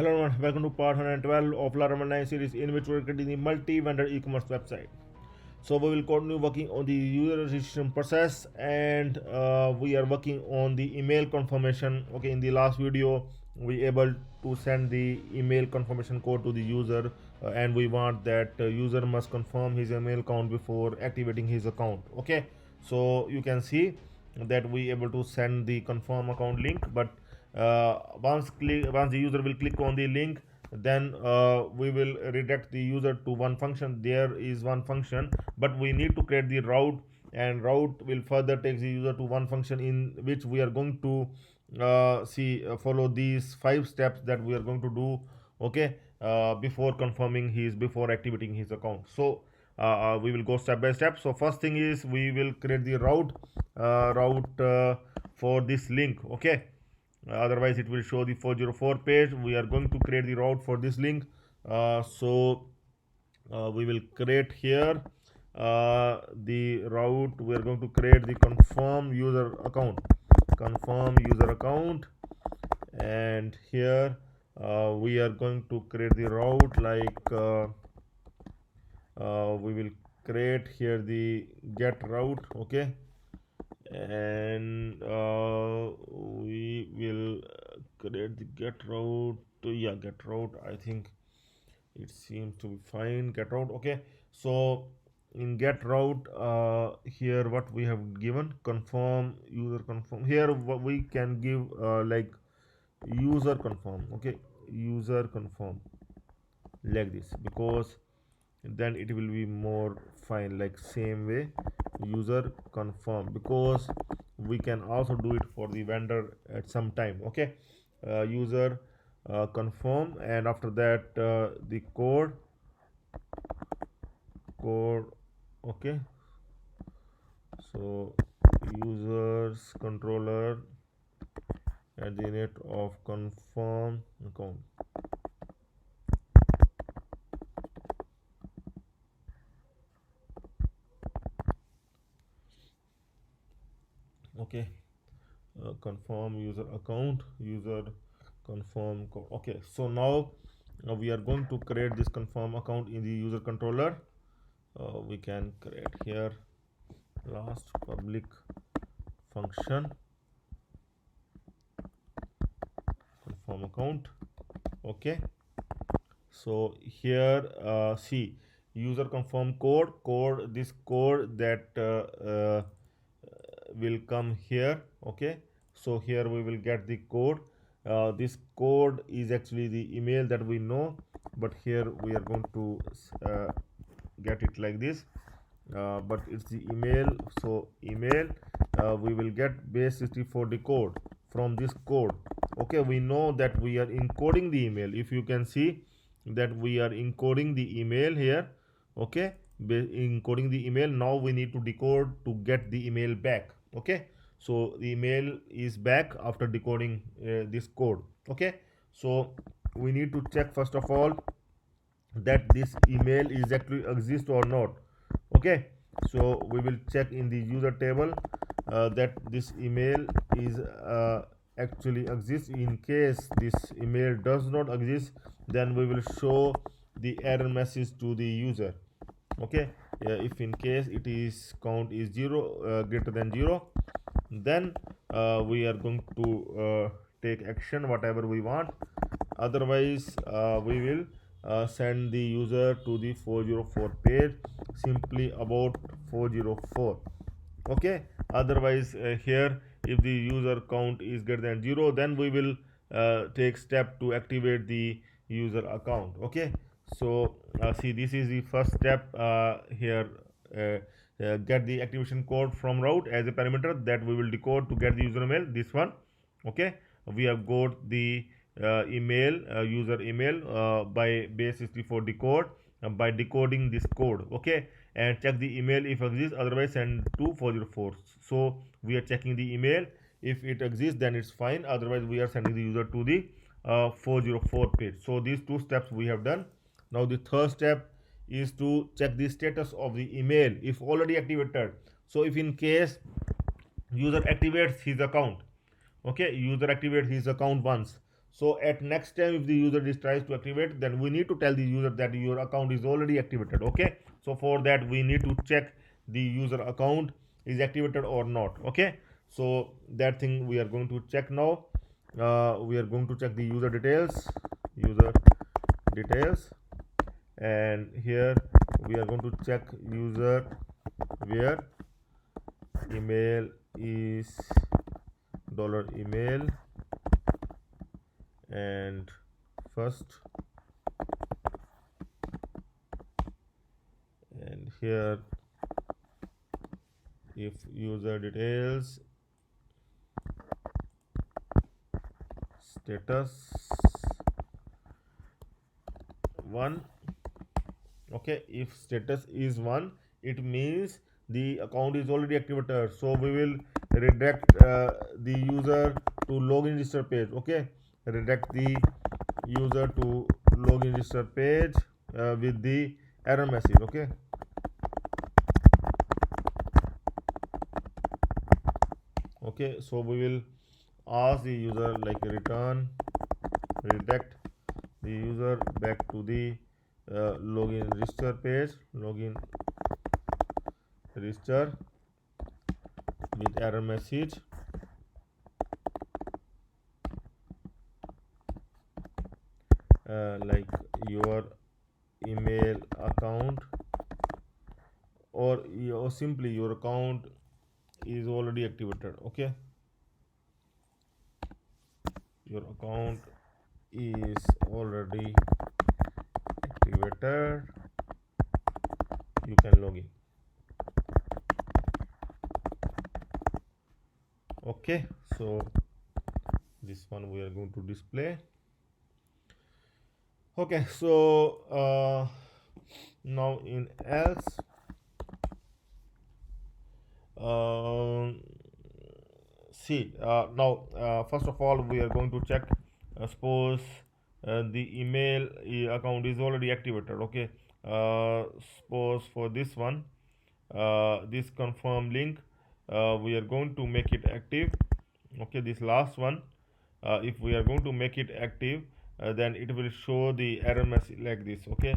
Hello everyone, welcome to part 112 of Laravel 9 series in which we are creating the multi-vendor e-commerce website. So we will continue working on the user registration process and we are working on the email confirmation. Okay, in the last video we able to send the email confirmation code to the user and we want that user must confirm his email account before activating his account. Okay, so you can see that we able to send the confirm account link, but once the user will click on the link, then we will redirect the user to one function. There is one function, but we need to create the route, and route will further take the user to one function in which we are going to follow these 5 steps that we are going to do. Okay, before activating his account. So we will go step by step. So first thing is we will create the route for this link. Okay, otherwise it will show the 404 page. We are going to create the route for this link. We will create here the route. We are going to create the confirm user account, and here we are going to create the route like we will create here the get route. Okay, and we will create the get route. Yeah, get route, I think it seems to be fine. Get route. Okay, so in get route, here what we have given, confirm user confirm. Here what we can give like user confirm. Okay, user confirm like this, because then it will be more fine, like same way user confirm, because we can also do it for the vendor at some time. Okay, user confirm, and after that the code. Okay, so users controller at the rate of confirm account. Okay, confirm user account, user confirm code. Okay, so now we are going to create this confirm account in the user controller. We can create here last public function confirm account. Okay, so here see user confirm code, this code that will come here. Okay, so here we will get the code. This code is actually the email that we know, but here we are going to get it like this, but it's the email. So email, we will get base 64 decode from this code. Okay, we know that we are encoding the email. If you can see that we are encoding the email here. Okay, encoding the email. Now we need to decode to get the email back. Okay, so the email is back after decoding this code. Okay, so we need to check first of all that this email is actually exist or not. Okay, so we will check in the user table that this email is actually exists. In case this email does not exist, then we will show the error message to the user. Okay, if in case it is count is 0 greater than 0, then we are going to take action whatever we want. Otherwise we will send the user to the 404 page simply about 404. Okay, otherwise here if the user count is greater than 0, then we will take step to activate the user account. Okay, so see, this is the first step here. Get the activation code from route as a parameter that we will decode to get the user email, this one. Okay, we have got the email user email by base 64 decode by decoding this code. Okay, and check the email if exists, otherwise send to 404. So we are checking the email. If it exists, then it's fine, otherwise we are sending the user to the 404 page. So these 2 steps we have done. Now the third step is to check the status of the email if already activated. So if in case user activates his account, okay, user activates his account once, So at next time if the user tries to activate, then we need to tell the user that your account is already activated. Okay, so for that we need to check the user account is activated or not. Okay, so that thing we are going to check now. We are going to check the user details, and here we are going to check user where email is $email and first, and here if user details status 1. Okay, if status is 1, it means the account is already activated, so we will redirect the user to login register page. Okay, redirect the user to login register page with the error message. Okay, okay, so we will ask the user like return, redirect the user back to the login register page, login register with error message, like your email account, or simply your account is already activated. Okay, your account is already activated, you can log in. Okay, so this one we are going to display. Okay, so now in else, see now first of all we are going to check, suppose the email account is already activated. Okay, suppose for this one, this confirm link, we are going to make it active. Okay, this last one, if we are going to make it active, then it will show the error message like this. Okay,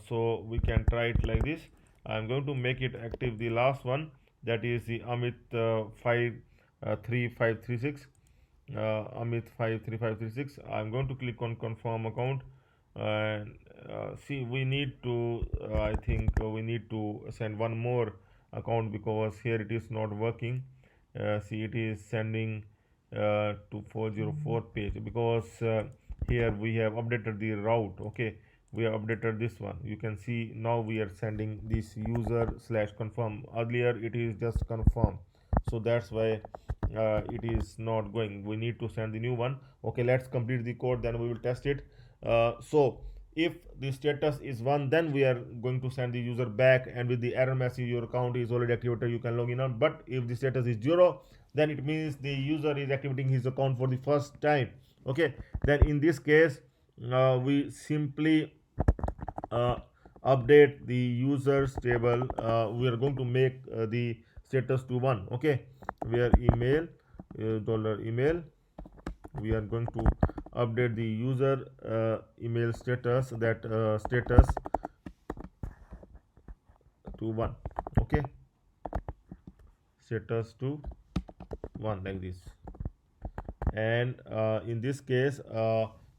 so we can try it like this. I'm going to make it active, the last one, that is the Amit 53536, Amit 53536. I'm going to click on confirm account, and see, we need to I think we need to send one more account because here it is not working. See, it is sending to 404 page because here we have updated the route. Okay, we have updated this one. You can see now we are sending this user slash confirm. Earlier it is just confirm, so that's why it is not going. We need to send the new one. Okay, let's complete the code, then we will test it. So if the status is 1, then we are going to send the user back and with the error message your account is already activated, you can log in on. But if the status is 0, then it means the user is activating his account for the first time. Okay, then in this case we simply uh, update the users table. We are going to make the status to 1. Okay, where email $email, we are going to update the user email status, that status to 1. Okay, status to 1 like this. And in this case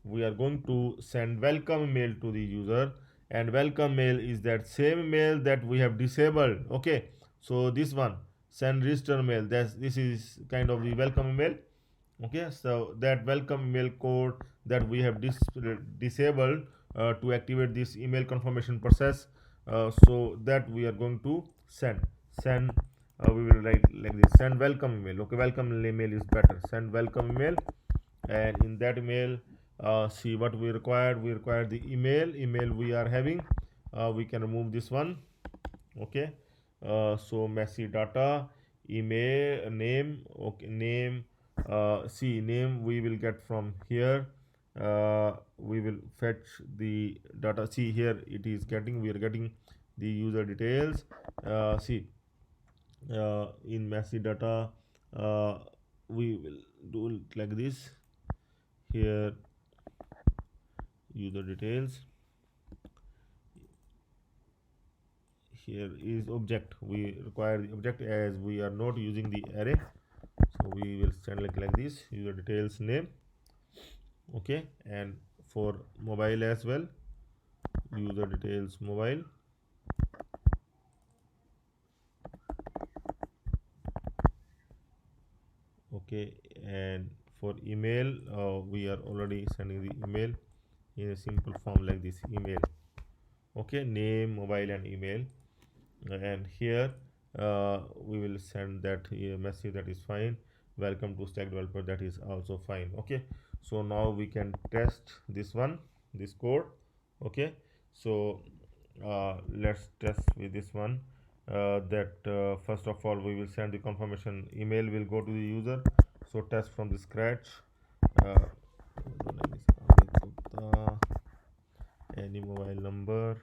we are going to send welcome mail to the user, and welcome mail is that same mail that we have disabled. Okay, so this one, send register mail, this is kind of the welcome mail. Okay, so that welcome email code that we have disabled to activate this email confirmation process, so that we are going to send we will write like this, send welcome email. Okay, welcome email is better, send welcome email. And in that email, see what we required. We require the email we are having. We can remove this one. Okay, so messy data, email name. Okay, name, see, name we will get from here. We will fetch the data. See, here it is getting, we are getting the user details. See, in messy data, we will do it like this. here user details. Here is object. We require the object as we are not using the array, so we will send like this user details name. Okay, and for mobile as well, user details mobile. Okay, and for email, we are already sending the email in a simple form like this email. Okay, name, mobile, and email. And here we will send that message, that is fine. Welcome to Stack Developer, that is also fine. Okay, so now we can test this one, this code. Okay, so let's test with this one. First of all, we will send the confirmation email will go to the user. So test from the scratch. Like this, any mobile number,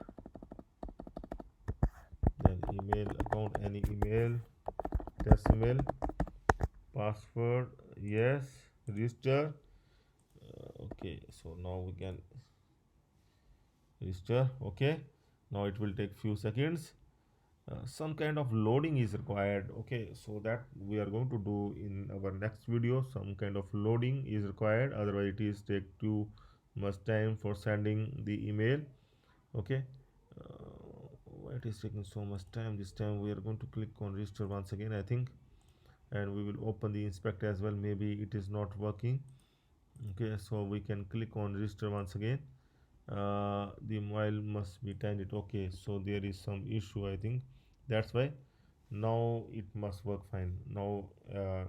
then email account, any email, test email, password, yes, register. Okay, so now we can register. Okay, now it will take few seconds. Some kind of loading is required. Okay, so that we are going to do in our next video. Some kind of loading is required, otherwise it is take too much time for sending the email. Okay, why it is taking so much time? This time we are going to click on register once again, I think, and we will open the inspector as well. Maybe it is not working. Okay, so we can click on register once again. The mobile must be tangent. Okay, so there is some issue, I think, that's why. Now it must work fine. Now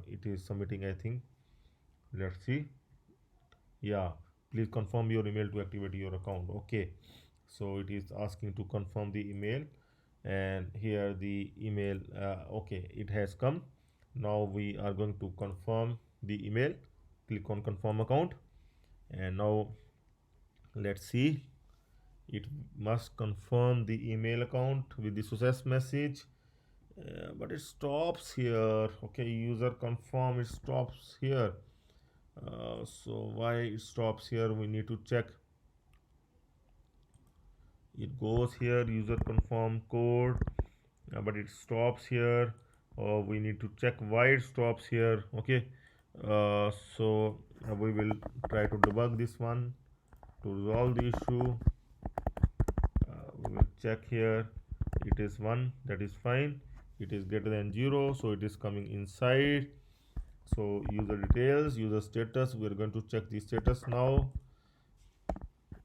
it is submitting, I think. Let's see. Yeah, please confirm your email to activate your account. Okay, so it is asking to confirm the email, and here the email. Okay, it has come. Now we are going to confirm the email. Click on confirm account, and now let's see. It must confirm the email account with the success message, but it stops here. Okay, user confirm, it stops here. So why it stops here, we need to check. It goes here, user confirm code, but it stops here. We need to check why it stops here. Okay, so we will try to debug this one to resolve the issue. We will check here. It is 1, that is fine. It is greater than 0, so it is coming inside. So user details, user status, we are going to check the status now.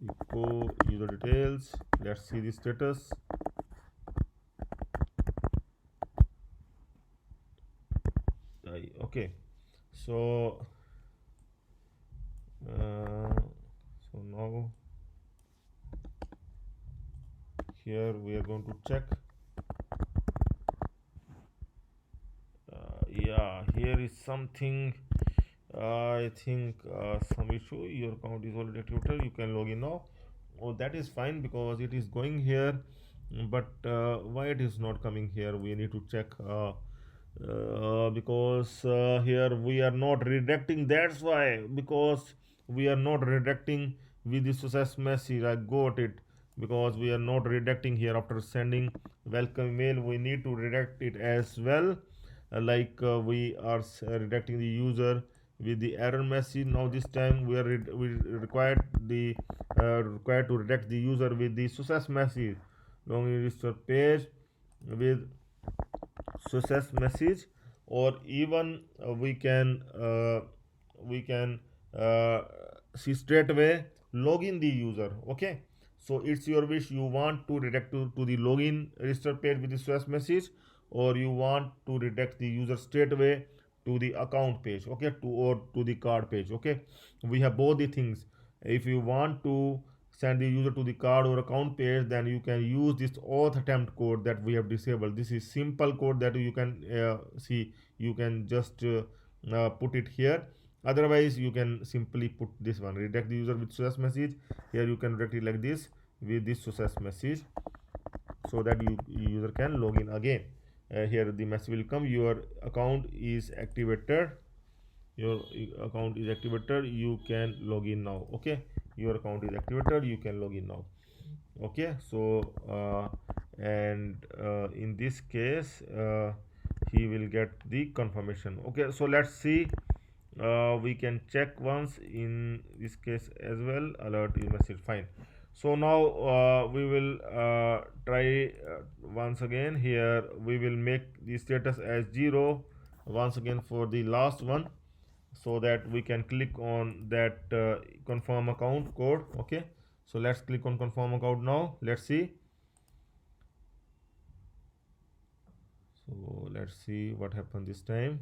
Echo user details, let's see the status. Okay, so now here we are going to check. Yeah, here is something. I think some issue. Your account is already activated. You can log in now. Oh, that is fine because it is going here. But why it is not coming here? We need to check. Because here we are not redirecting. That's why, because we are not redirecting with the success message. I got it, because we are not redirecting here. After sending welcome email, we need to redirect it as well. We are redirecting the user with the error message. Now this time we required to redirect the user with the success message. Login register page with success message, or even we can see straight away login the user. Okay, so it's your wish. You want to redirect to the login register page with the success message, or you want to redirect the user straight away to the account page. Okay, or to the card page. Okay, we have both the things. If you want to send the user to the card or account page, then you can use this auth attempt code that we have disabled. This is simple code that you can see. You can just put it here. Otherwise you can simply put this one, redirect the user with success message. Here you can redirect it like this with this success message, so that user can log in again. Here the message will come, your account is activated, your account is activated, you can log in now. Okay, your account is activated, you can log in now. Okay, so and in this case he will get the confirmation. Okay, so let's see, we can check once in this case as well. Alert is message, fine. So now we will try once again. Here we will make the status as 0 once again for the last one, so that we can click on that confirm account code. Okay, so let's click on confirm account now. Let's see. So let's see what happened this time.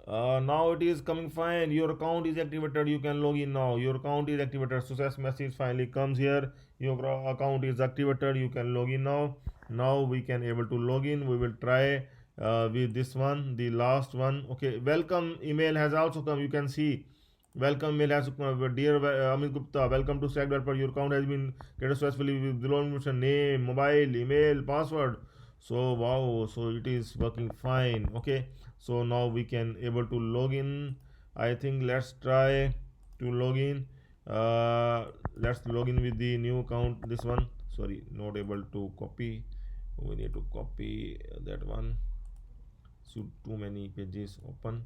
Now it is coming fine. Your account is activated, you can log in now. Your account is activated. Success message finally comes here. Your account is activated, you can log in now. Now we can able to log in. We will try with this one, the last one. Okay, welcome email has also come. You can see welcome mail has come. Dear Amit Gupta, welcome to Slack developer. Your account has been created successfully with below information: name, mobile, email, password. So wow, so it is working fine. Okay, so now we can able to log in. I think let's try to log in. Let's log in with the new account. This one, sorry, not able to copy. We need to copy that one. So too many pages open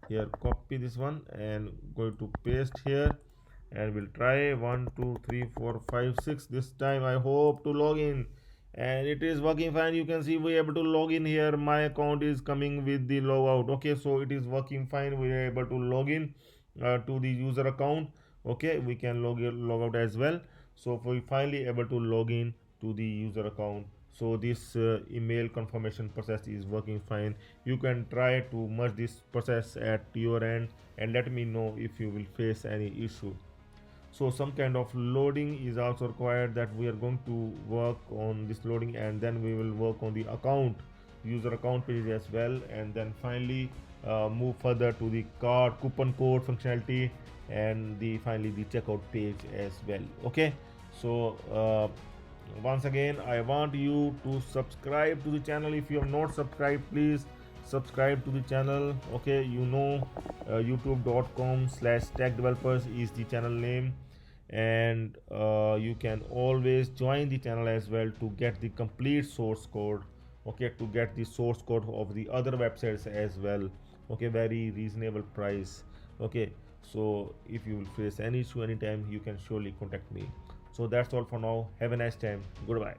here. Copy this one and going to paste here, and we'll try 1 2 3 4 5 6. This time I hope to log in, and it is working fine. You can see we are able to log in here. My account is coming with the logout. Okay, so it is working fine. We are able to log in to the user account. Okay, we can log out as well. So we finally able to log in to the user account. So this email confirmation process is working fine. You can try to merge this process at your end and let me know if you will face any issue. So some kind of loading is also required, that we are going to work on this loading, and then we will work on the account, user account page as well, and then finally move further to the card coupon code functionality, and the finally the checkout page as well. Okay, so once again I want you to subscribe to the channel. If you have not subscribed, please subscribe to the channel. Okay, you know, youtube.com/tech developers is the channel name, and you can always join the channel as well to get the complete source code. Okay, to get the source code of the other websites as well. Okay, very reasonable price. Okay, so if you will face any issue anytime, you can surely contact me. So that's all for now. Have a nice time. Goodbye.